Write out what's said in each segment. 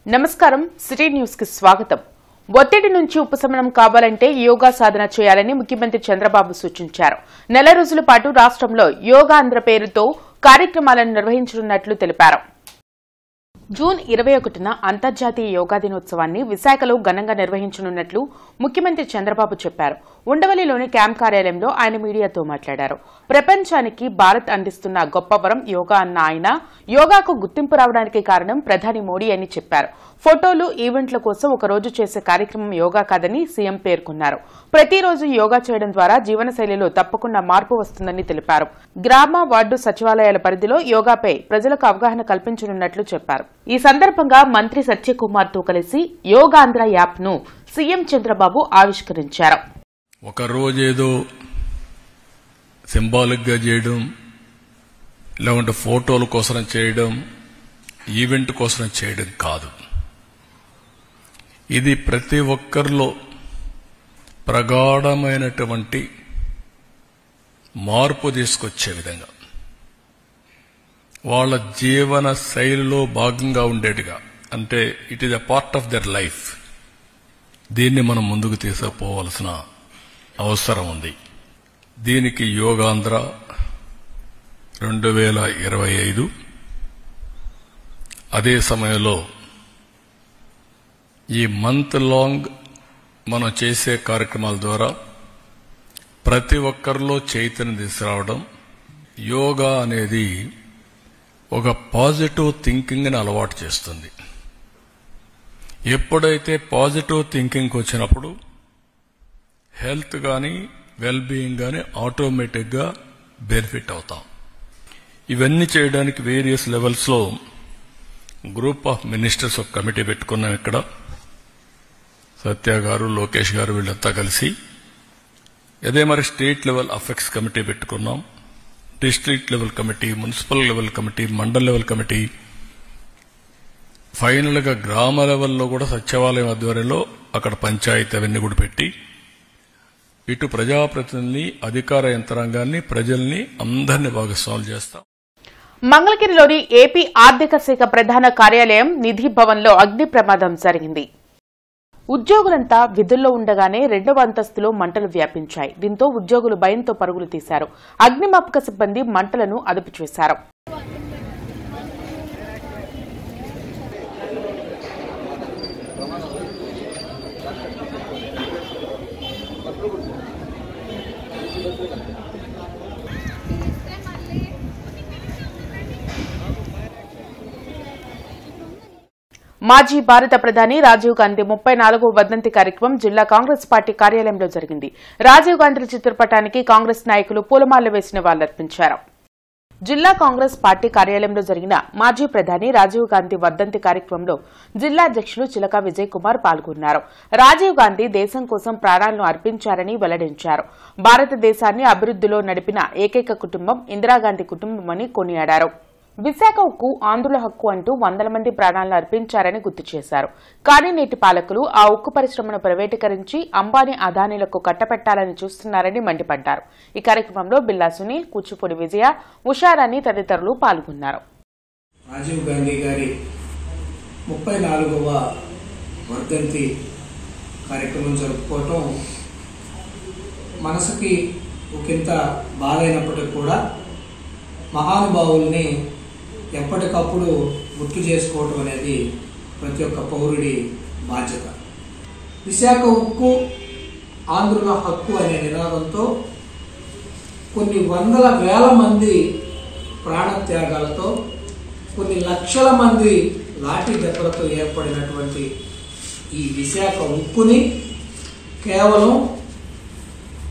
నమస్కారం city news కి స్వాగతం. ఒత్తిడి నుంచి ఉపశమనం కావాలంటే యోగా సాధన చేయాలని ముఖ్యమంత్రి చంద్రబాబు సూచించారు. నెల రోజుల పాటు రాష్ట్రంలో యోగాంధ్ర పేరుతో కార్యక్రమాలను నిర్వహించనున్నట్లు తెలిపారు. జూన్ 21న అంతర్జాతీయ యోగా దినోత్సవాన్ని విశాఖలో ఘనంగా నిర్వహించనున్నట్లు ముఖ్యమంత్రి చంద్రబాబు చెప్పారు. ఉండవల్లిలోని క్యాంప్ కార్యాలయంలో ఆయన మీడియాతో మాట్లాడారు. ప్రపంచానికి భారత్ అందిస్తున్న గొప్ప వరం యోగా అన్న ఆయన యోగాకు గుర్తింపు రావడానికి కారణం ప్రధాని మోడీ అని చెప్పారు. ఫోటోలు, ఈవెంట్ల కోసం ఒక రోజు చేసే కార్యక్రమం యోగా కాదని సీఎం పేర్కొన్నారు. ప్రతిరోజు యోగా చేయడం ద్వారా జీవనశైలిలో తప్పకుండా మార్పు వస్తుందని తెలిపారు. గ్రామ, వార్డు సచివాలయాల పరిధిలో యోగాపై ప్రజలకు అవగాహన కల్పించనున్నట్లు చెప్పారు. ఈ సందర్భంగా మంత్రి సత్యకుమార్తో కలిసి యోగాంధ్ర యాప్ను సీఎం చంద్రబాబు ఆవిష్కరించారు. ఒక రోజేదో సింబాలిక్ గా చేయడం, లేకుంటే ఫోటోల కోసం చేయడం, ఈవెంట్ కోసం చేయడం కాదు. ఇది ప్రతి ఒక్కరిలో ప్రగాఢమైనటువంటి మార్పు తీసుకొచ్చే విధంగా, వాళ్ళ జీవన శైలిలో భాగంగా ఉండేట్టుగా, అంటే it is a part of their life. దీన్ని మనం ముందుకు తీసుకుపోవాల్సిన అవసరం ఉంది. దీనికి యోగాంధ్ర 2025 అదే సమయంలో ఈ మంత్ లాంగ్ మనం చేసే కార్యక్రమాల ద్వారా ప్రతి ఒక్కరిలో చైతన్యం తీసుకురావడం. యోగా అనేది ఒక పాజిటివ్ థింకింగ్ ని అలవాటు చేస్తుంది. ఎప్పుడైతే పాజిటివ్ థింకింగ్ వచ్చినప్పుడు హెల్త్ గాని, వెల్ బీయింగ్ గాని ఆటోమేటిక్ గా బెనిఫిట్ అవుతాం. ఇవన్నీ చేయడానికి వేరియస్ లెవెల్స్ లో గ్రూప్ ఆఫ్ మినిస్టర్స్ ఒక కమిటీ పెట్టుకున్నాం. ఇక్కడ సత్య గారు, లోకేష్ గారు వీళ్ళంతా కలిసి అదే మరి స్టేట్ లెవెల్ అఫెక్ట్స్ కమిటీ పెట్టుకున్నాం. District level committee, municipal level committee, mandal level committee, final గా గ్రామ లెవెల్లో కూడా సచివాలయం ఆధ్వర్యంలో అక్కడ పంచాయతీ అవన్నీ కూడా పెట్టి ఇటు ప్రజాప్రతినిధుల్ని, అధికార యంత్రాంగాన్ని, ప్రజల్ని అందరినీ భాగస్వాములు చేస్తాం. మంగళగిరిలోని ఏపీ ఆర్థిక శాఖ ప్రధాన కార్యాలయం నిధి భవన్లో అగ్ని ప్రమాదం జరిగింది. ఉద్యోగులంతా విధుల్లో ఉండగానే 2వ అంతస్తులో మంటలు వ్యాపించాయి. దీంతో ఉద్యోగులు భయంతో పరుగులు తీశారు. అగ్నిమాపక సిబ్బంది మంటలను అదుపు చేశారు. మాజీ భారత ప్రధాని రాజీవ్ గాంధీ 34వ వర్ధంతి కార్యక్రమం జిల్లా కాంగ్రెస్ పార్టీ కార్యాలయంలో జరిగింది. రాజీవ్ గాంధీ చిత్రపటానికి కాంగ్రెస్ నాయకులు పూలమాలలు వేసి నివాళులర్పించారు. జిల్లా కాంగ్రెస్ పార్టీ కార్యాలయంలో జరిగిన మాజీ ప్రధాని రాజీవ్ గాంధీ వర్ధంతి కార్యక్రమంలో జిల్లా అధ్యక్షులు చిలక విజయ్ కుమార్ పాల్గొన్నారు. రాజీవ్ గాంధీ దేశం కోసం ప్రాణాలను అర్పించారని వెల్లడించారు. భారతదేశాన్ని అభివృద్దిలో నడిపిన ఏకైక కుటుంబం ఇందిరాగాంధీ కుటుంబమని కొనియాడారు. విశాఖ ఉక్కు ఆంధ్రుల హక్కు అంటూ వందల మంది ప్రాణాలను అర్పించారని గుర్తు చేశారు. కానీ నేటి పాలకులు ఆ ఉక్కు పరిశ్రమను ప్రైవేటీకరించి అంబానీ, అదానీలకు కట్టపెట్టాలని చూస్తున్నారని మండిపడ్డారు. ఈ కార్యక్రమంలో బిల్లా సునీల్, కూచిపూడి విజయ, ఉషారాణి తదితరులు పాల్గొన్నారు. రాజీవ్ గాంధీ గారి 34వ వర్ధంతి కార్యక్రమం జరుపుకోవటం మనసుకి ఒకంత బాధైనప్పటికీ కూడా మహానుభావుల్ని ఎప్పటికప్పుడు గుర్తు చేసుకోవటం అనేది ప్రతి ఒక్క పౌరుడి బాధ్యత. విశాఖ ఉక్కు ఆంధ్రుల హక్కు అనే నినాదంతో కొన్ని వందల వేల మంది ప్రాణత్యాగాలతో, కొన్ని లక్షల మంది లాఠీ దెబ్బలతో ఏర్పడినటువంటి ఈ విశాఖ ఉక్కుని కేవలం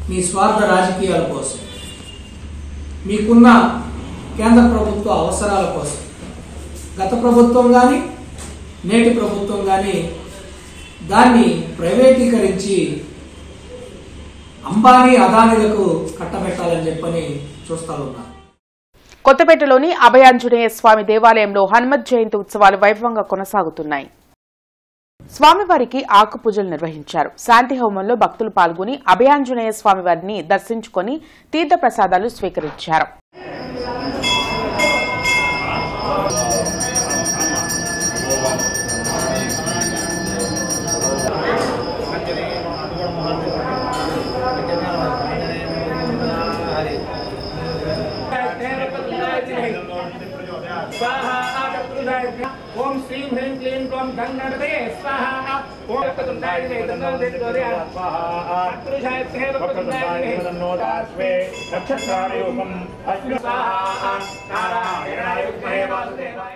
మీ స్వార్థ రాజకీయాల కోసం, మీకున్న కేంద్ర ప్రభుత్వ అవసరాల కోసం గత ప్రభుత్వం కానీ, నేటి ప్రభుత్వం కానీ దాన్ని ప్రైవేటీకరించి అంబానీ, అదానీలకు కట్టబెట్టాలని చెప్పని చూస్తా ఉన్నారు. కొత్తపేటలోని అభయాంజనేయ స్వామి దేవాలయంలో హనుమత్ జయంతి ఉత్సవాలు వైభవంగా కొనసాగుతున్నాయి. స్వామివారికి ఆకు పూజలు నిర్వహించారు. శాంతి హోమంలో భక్తులు పాల్గొని అభయాంజనేయ స్వామివారిని దర్శించుకుని తీర్థ ప్రసాదాలు స్వీకరించారు. ఓం శ్రీం హ్రీం క్లీం క్లోం గంగణపతయే స్వాహ ఓం వక్రతుండాయ దేవతందోర్య స్వాహ అత్రుషాయతే వక్రతుండాయ తన్నోదాస్వే నక్షత్రారూపం అస్మి స్వాహ నారాయణాయ విద్మహే వాసుదేవాయ.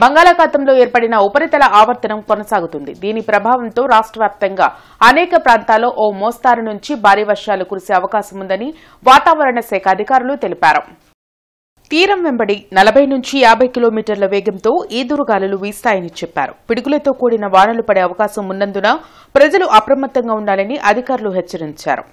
బంగాళాఖాతంలో ఏర్పడిన ఉపరితల ఆవర్తనం కొనసాగుతుంది. దీని ప్రభావంతో రాష్ట్ర వ్యాప్తంగా అనేక ప్రాంతాల్లో ఓ మోస్తారు నుంచి భారీ వర్షాలు కురిసే అవకాశం ఉందని వాతావరణ శాఖ అధికారులు తెలిపారు. తీరం వెంబడి 40 నుంచి 50 కిలోమీటర్ల వేగంతో ఈదురుగాలులు వీస్తాయని చెప్పారు. పిడుగులతో కూడిన వానలు పడే అవకాశం ఉన్నందున ప్రజలు అప్రమత్తంగా ఉండాలని అధికారులు హెచ్చరించారు.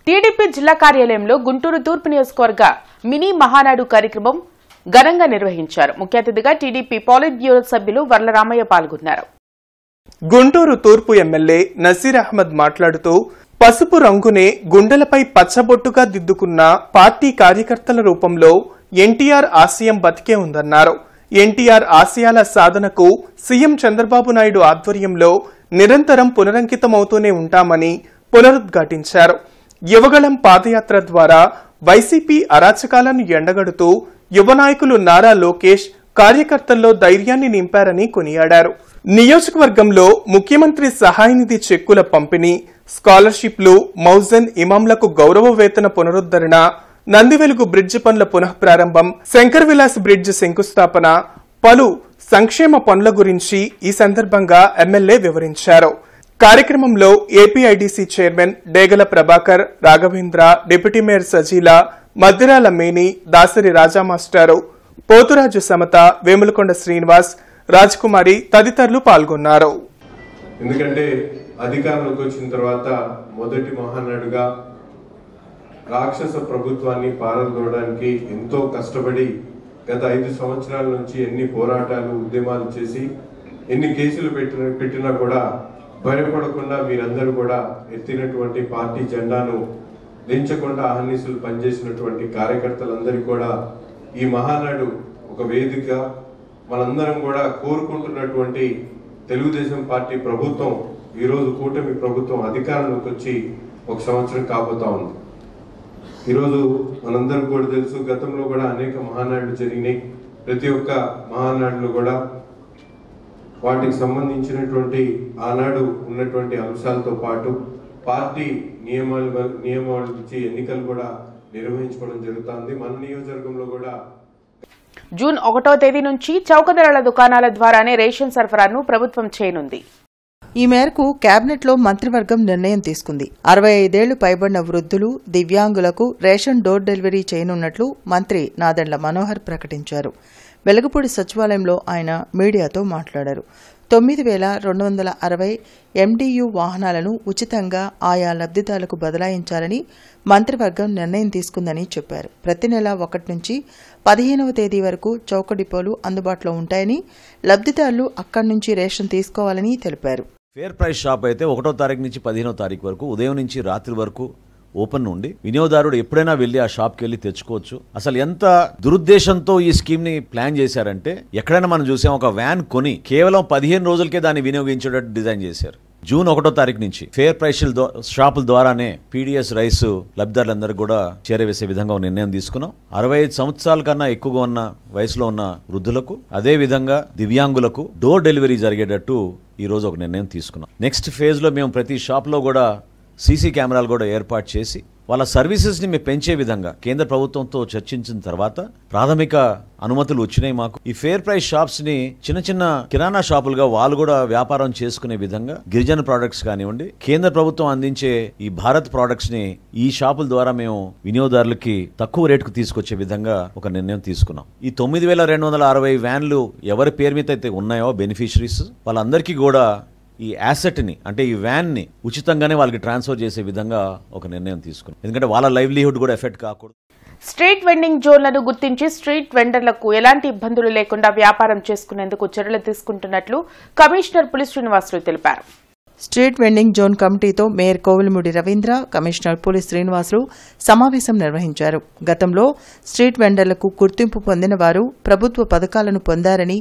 టీడీపీ జిల్లా కార్యాలయంలో గుంటూరు తూర్పు నియోజకవర్గ మినీ మహానాడు కార్యక్రమం ఘనంగా నిర్వహించారు. ముఖ్య అతిథిగా టీడీపీ పాలిట్ బ్యూరో సభ్యులు వర్లరామయ్య పాల్గొన్నారు. గుంటూరు తూర్పు ఎమ్మెల్యే నసీర్ అహ్మద్ మాట్లాడుతూ పసుపు రంగునే గుండెలపై పచ్చబొట్టుగా దిద్దుకున్న పార్టీ కార్యకర్తల రూపంలో ఎన్టీఆర్ ఆశయం బతికే ఉందన్నారు. ఎన్టీఆర్ ఆశయాల సాధనకు సీఎం చంద్రబాబు నాయుడు ఆధ్వర్యంలో నిరంతరం పునరంకితమవుతూనే ఉంటామని పునరుద్ఘాటించారు. యువగళం పాదయాత్ర ద్వారా వైసీపీ అరాచకాలను ఎండగడుతూ యువ నాయకులు నారా లోకేష్ కార్యకర్తల్లో ధైర్యాన్ని నింపారని కొనియాడారు. నియోజకవర్గంలో ముఖ్యమంత్రి సహాయ నిధి చెక్కుల పంపిణీ, స్కాలర్షిప్లు, మౌజన్ ఇమాంలకు గౌరవ వేతన పునరుద్దరణ, నందివెలుగు బ్రిడ్జి పనుల పునఃప్రారంభం, శంకర్ విలాస్ బ్రిడ్జ్ శంకుస్థాపన, పలు సంక్షేమ పనుల గురించి ఈ సందర్భంగా ఎమ్మెల్యే వివరించారు. కార్యక్రమంలో ఏపీఐడీసీ చైర్మన్ డేగల ప్రభాకర్, రాఘవేంద్ర, డిప్యూటీ మేయర్ సజీల, మద్దిరాల మేని, దాసరి రాజా మాస్టారు, పోతురాజు సమత, వేములకొండ శ్రీనివాస్, రాజ్కుమారి తదితరులు పాల్గొన్నారు. ఎందుకంటే అధికారంలోకి వచ్చిన తర్వాత మొదటి మహానాడుగా రాక్షస ప్రభుత్వాన్ని పారదోడడానికి ఎంతో కష్టపడి గత 5 సంవత్సరాల నుంచి ఎన్ని పోరాటాలు ఉద్యమాలు చేసి ఎన్ని కేసులు పెట్టినా కూడా భయపడకుండా మీరందరూ కూడా ఎత్తినటువంటి పార్టీ జెండాను దించకుండా అహర్నిశలు పనిచేసినటువంటి కార్యకర్తలందరికీ కూడా ఈ మహానాడు ఒక వేదిక. మనందరం కూడా కోరుకుంటున్నటువంటి తెలుగుదేశం పార్టీ ప్రభుత్వం ఈరోజు కూటమి ప్రభుత్వం అధికారంలోకి వచ్చి 1 సంవత్సరం కాబోతా ఉంది. ఈరోజు మనందరం కూడా తెలుసు, గతంలో కూడా అనేక మహానాడులు జరిగినాయి. ప్రతి ఒక్క మహానాడులు కూడా వాటికి సంబంధించినటువంటి ఆనాడు ఉన్నటువంటి అంశాలతో పాటు పార్టీ నియమాలు ఇచ్చి ఎన్నికలు కూడా నిర్వహించుకోవడం జరుగుతుంది. మన నియోజకవర్గంలో కూడా జూన్ 1వ తేదీ నుంచి చౌక ధరల దుకాణాల ద్వారానే రేషన్ సరఫరాను ప్రభుత్వం చేయనుంది. ఈ మేరకు కేబినెట్లో మంత్రివర్గం నిర్ణయం తీసుకుంది. 65 ఏళ్లు పైబడిన వృద్ధులు, దివ్యాంగులకు రేషన్ డోర్ డెలివరీ చేయనున్నట్లు మంత్రి నాదెండ్ల మనోహర్ ప్రకటించారు. వెలగపూడి సచివాలయంలో ఆయన మీడియాతో మాట్లాడారు. 9,260 MDU వాహనాలను ఉచితంగా ఆయా లబ్దిదారులకు బదలాయించాలని మంత్రివర్గం నిర్ణయం తీసుకుందని చెప్పారు. ప్రతి నెల 1 నుంచి 15వ తేదీ వరకు చౌక డిపోలు అందుబాటులో ఉంటాయని, లబ్దిదారులు అక్కడి నుంచి రేషన్ తీసుకోవాలని తెలిపారు. ఫేర్ ప్రైస్ షాప్ అయితే 1వ తారీఖు నుంచి 15వ తారీఖు వరకు ఉదయం నుంచి రాత్రి వరకు ఓపెన్ నుండి వినియోగదారుడు ఎప్పుడైనా వెళ్లి ఆ షాప్కి వెళ్లి తెచ్చుకోవచ్చు. అసలు ఎంత దురుద్దేశంతో ఈ స్కీమ్ ని ప్లాన్ చేశారంటే, ఎక్కడైనా మనం చూసాం, ఒక వ్యాన్ కొని కేవలం 15 రోజులకే దాన్ని వినియోగించేటట్టు డిజైన్ చేశారు. జూన్ 1వ తారీఖు నుంచి ఫేర్ ప్రైస్ షాపుల ద్వారానే పీడిఎస్ రైస్ లబ్ధిదారులందరికీ కూడా చేరవేసే విధంగా నిర్ణయం తీసుకున్నాం. 65 సంవత్సరాల కన్నా ఎక్కువగా ఉన్న వయసులో ఉన్న వృద్ధులకు, అదే విధంగా దివ్యాంగులకు డోర్ డెలివరీ జరిగేటట్టు ఈ రోజు ఒక నిర్ణయం తీసుకున్నాం. నెక్స్ట్ ఫేజ్ లో మేము ప్రతి షాప్ లో కూడా సీసీ కెమెరాలు కూడా ఏర్పాటు చేసి వాళ్ళ సర్వీసెస్ ని మేము పెంచే విధంగా కేంద్ర ప్రభుత్వంతో చర్చించిన తర్వాత ప్రాథమిక అనుమతులు వచ్చినాయి మాకు. ఈ ఫేర్ ప్రైస్ షాప్స్ ని చిన్న చిన్న కిరాణా షాపులుగా వాళ్ళు కూడా వ్యాపారం చేసుకునే విధంగా గిరిజన ప్రోడక్ట్స్ కానివ్వండి, కేంద్ర ప్రభుత్వం అందించే ఈ భారత్ ప్రోడక్ట్స్ ని ఈ షాపుల ద్వారా మేము వినియోగదారులకి తక్కువ రేటుకు తీసుకొచ్చే విధంగా ఒక నిర్ణయం తీసుకున్నాం. ఈ 9,260 వ్యాన్లు ఎవరి పేరు మీద అయితే ఉన్నాయో బెనిఫిషరీస్, వాళ్ళందరికీ కూడా ఈ యాసెట్ ని, అంటే ఈ వ్యాన్ ని ఉచితంగానే వాళ్ళకి ట్రాన్స్ఫర్ చేసే విధంగా ఒక నిర్ణయం తీసుకున్నాం. ఎందుకంటే వాళ్ళ లైవ్లీహుడ్ కూడా ఎఫెక్ట్ కాకూడదు. స్ట్రీట్ వెండింగ్ జోన్లను గుర్తించి స్ట్రీట్ వెండర్లకు ఎలాంటి ఇబ్బందులు లేకుండా వ్యాపారం చేసుకునేందుకు చర్యలు తీసుకుంటున్నట్లు కమిషనర్ పులి శ్రీనివాసులు తెలిపారు. స్ట్రీట్ వెండింగ్ జోన్ కమిటీతో మేయర్ కోవిలమూడి రవీంద్ర, కమిషనర్ పులి శ్రీనివాసులు సమావేశం నిర్వహించారు. గతంలో స్ట్రీట్ వెండర్లకు గుర్తింపు పొందిన వారు ప్రభుత్వ పథకాలను పొందారని,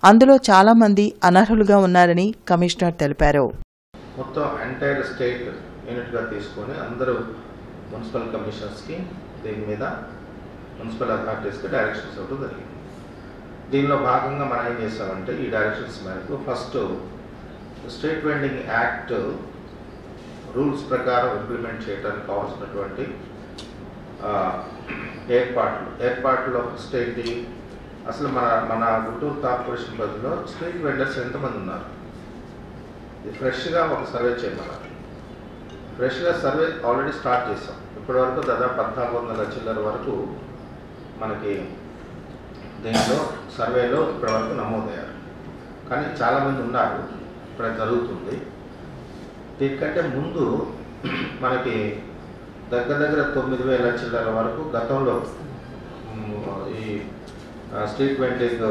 అందులో చాలా మంది అనర్హులుగా ఉన్నారని కమిషనర్ తెలిపారు. మొత్తం ఎంటైర్ స్టేట్ యూనిట్గా తీసుకొని అందరూ మున్సిపల్ కమిషనర్స్కి దీని మీద మున్సిపల్ అథారిటీస్కి డైరెక్షన్స్ ఇవ్వడం జరిగింది. దీనిలో భాగంగా మనం ఏం చేస్తామంటే ఈ డైరెక్షన్స్ మేరకు first street vending act rules ప్రకారం ఇంప్లిమెంట్ చేయడానికి కావాల్సినటువంటి ఏర్పాట్లు ఫస్ట్ ఏంటి, అసలు మన గుంటూరు కార్పొరేషన్ పరిధిలో స్ట్రీట్ వెండర్స్ ఎంతమంది ఉన్నారు, ఇది ఫ్రెష్గా ఒక సర్వే చేయమన్నారు. ఫ్రెష్గా సర్వే ఆల్రెడీ స్టార్ట్ చేసాం. ఇప్పటివరకు దాదాపు 1400 చిల్లర వరకు మనకి దీంట్లో సర్వేలో ఇప్పటివరకు నమోదయ్యారు. కానీ చాలామంది ఉన్నారు, ఇప్పుడు జరుగుతుంది. దీనికంటే ముందు మనకి దగ్గర 9000 చిల్లర వరకు గతంలో ఈ స్ట్రీట్ వెండింగ్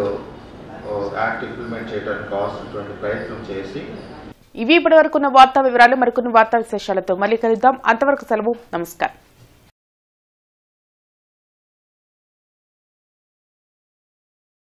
యాక్ట్ ఇంప్లిమెంట్ చేయడానికి కావాల్సినటువంటి ప్రయత్నం చేసి. ఇవి ఇప్పటి వరకు ఉన్న వార్తా వివరాలు. మరికొన్ని వార్తా విశేషాలతో మళ్ళీ కలుద్దాం. అంతవరకు సెలవు. నమస్కారం.